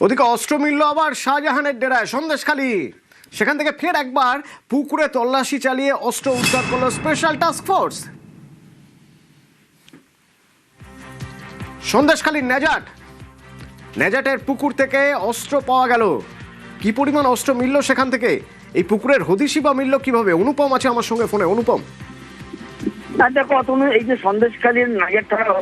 ওদিকে অস্ত্র মিলল আবার শাহজাহানের ডেরায় সন্দেশখালী। সেখান থেকে ফের একবার পুকুরে তল্লাশি চালিয়ে অস্ত্র উদ্ধার করল স্পেশাল টাস্ক ফোর্স। সন্দেশখালীর নেজাটের পুকুর থেকে অস্ত্র পাওয়া গেল। কি পরিমাণ অস্ত্র মিলল সেখান থেকে, এই পুকুরের হদিশি বা মিলল কিভাবে? অনুপম আছে আমার সঙ্গে ফোনে। অনুপম, দেখো তুমি এই যে সন্দেশখালীর নাজার থানার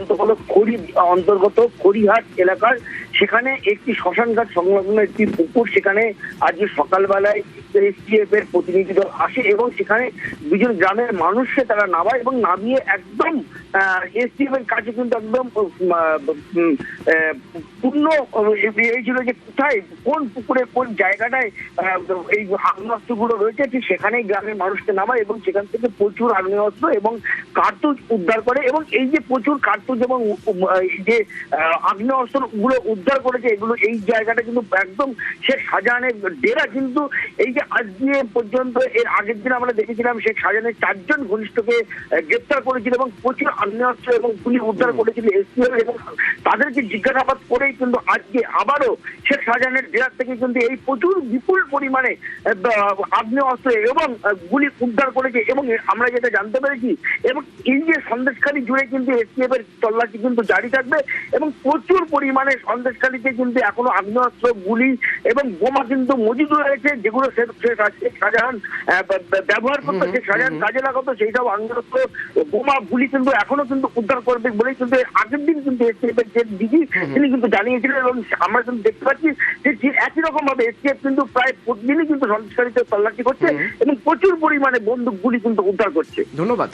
অন্তর্গত খড়িহাট এলাকার সেখানে একটি শ্মশানঘাট সংলগ্ন একটি পুকুর, সেখানে আজকে সকালবেলায় এসটিএফ এর প্রতিনিধি দল আসে এবং সেখানে দুজন গ্রামের মানুষকে তারা নামায় এবং নামিয়ে একদম এসটিএফ এর কাছে কিন্তু একদম পূর্ণ এই ছিল যে কোথায় কোন পুকুরে কোন জায়গাটায় এই আগ্নেয়াস্ত্রগুলো রয়েছে, ঠিক সেখানেই গ্রামের মানুষকে নামায় এবং সেখান থেকে প্রচুর আগ্নেয়াস্ত্র এবং কার্তুজ উদ্ধার করে। এবং এই যে প্রচুর কার্তুজ এবং যে আগ্নেয়াস্ত্র গুলো উদ্ধার করেছে, এগুলো এই জায়গাটা কিন্তু একদম শেখ শাহজাহানের ডেরা। কিন্তু এই যে আজকে পর্যন্ত এর আগের দিন আমরা দেখেছিলাম শেখ শাহজাহানের 4 জন ঘনিষ্ঠকে গ্রেপ্তার করেছিল এবং প্রচুর আগ্নেয়াস্ত্র এবং গুলি উদ্ধার করেছিল এসটিএফ, এবং তাদেরকে জিজ্ঞাসাবাদ করেই কিন্তু আজকে আবারও শেখ শাহজাহানের ডেরা থেকে কিন্তু এই প্রচুর বিপুল পরিমাণে আগ্নেয়াস্ত্র এবং গুলি উদ্ধার করেছে। এবং আমরা যেটা জানতে পেরেছি, এবং এই যে সন্দেশখালী জুড়ে কিন্তু এসটিএফ এর তল্লাশি কিন্তু জারি থাকবে এবং প্রচুর পরিমাণে সন্দেশখালীতে কিন্তু এখনো আগ্নেয়াস্ত্র, গুলি এবং বোমা কিন্তু মজুদ রয়েছে, যেগুলো শেখ শাহজাহান ব্যবহার করতো, শেখ শাহজাহান কাজে লাগাতো, সেই সব আগ্নেয়াস্ত্র, বোমা, গুলি কিন্তু এখনো কিন্তু উদ্ধার করবে বলেই কিন্তু আগের দিন কিন্তু এসটিএফ এর যে ডিজি তিনি কিন্তু জানিয়েছিলেন। এবং আমরা কিন্তু দেখতে পাচ্ছি যে একই রকম ভাবে এসটিএফ কিন্তু প্রায় প্রতিদিনই কিন্তু সন্দেশখালীতে তল্লাশি করছে এবং প্রচুর পরিমাণে বন্দুক, গুলি কিন্তু উদ্ধার করছে। ধন্যবাদ।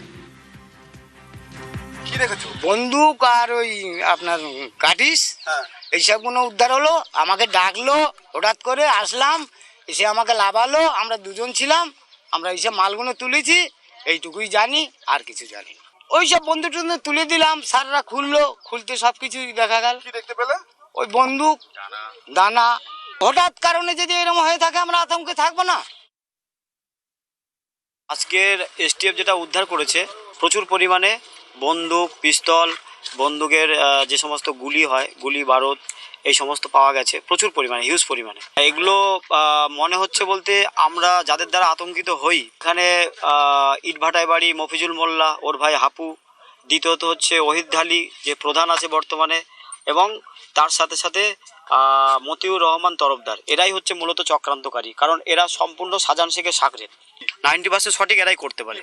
বন্দুক আর ওই আপনার কাটিস এইসব গুলো উদ্ধার হলো। আমাকে ডাকলো, হঠাৎ করে আসলাম, এসে আমাকে লাভালো। আমরা দুজন ছিলাম, আমরা এইসব মালগুলো তুলেছি, এইটুকুই জানি, আর কিছু জানি না। ওইসব বন্দুক টন্দুক তুলে দিলাম, স্যাররা খুললো, খুলতে সবকিছুই দেখা গেল। কি দেখতে পেলে? ওই বন্দুক, দানা। হঠাৎ কারণে যদি এরকম হয়ে থাকে আমরা আতঙ্কে থাকবো না। আজকের এসটিএফ যেটা উদ্ধার করেছে, প্রচুর পরিমাণে বন্দুক, পিস্তল, বন্দুকের যে সমস্ত গুলি হয়, গুলি বারুদ, এই সমস্ত পাওয়া গেছে প্রচুর পরিমাণে, হিউজ পরিমাণে। এগুলো মনে হচ্ছে বলতে আমরা যাদের দ্বারা আতঙ্কিত হই, এখানে ইটভাটায় বাড়ি মফিজুল মোল্লা, ওর ভাই হাপু, দ্বিতীয়ত হচ্ছে ওহিদ ঢালি যে প্রধান আছে বর্তমানে, এবং তার সাথে সাথে মতিউর রহমান তরফদার। এরাই হচ্ছে মূলত চক্রান্তকারী, কারণ এরা সম্পূর্ণ শাহজাহান শেখের সাকরেদ। 90% সঠিক এরাই করতে পারে।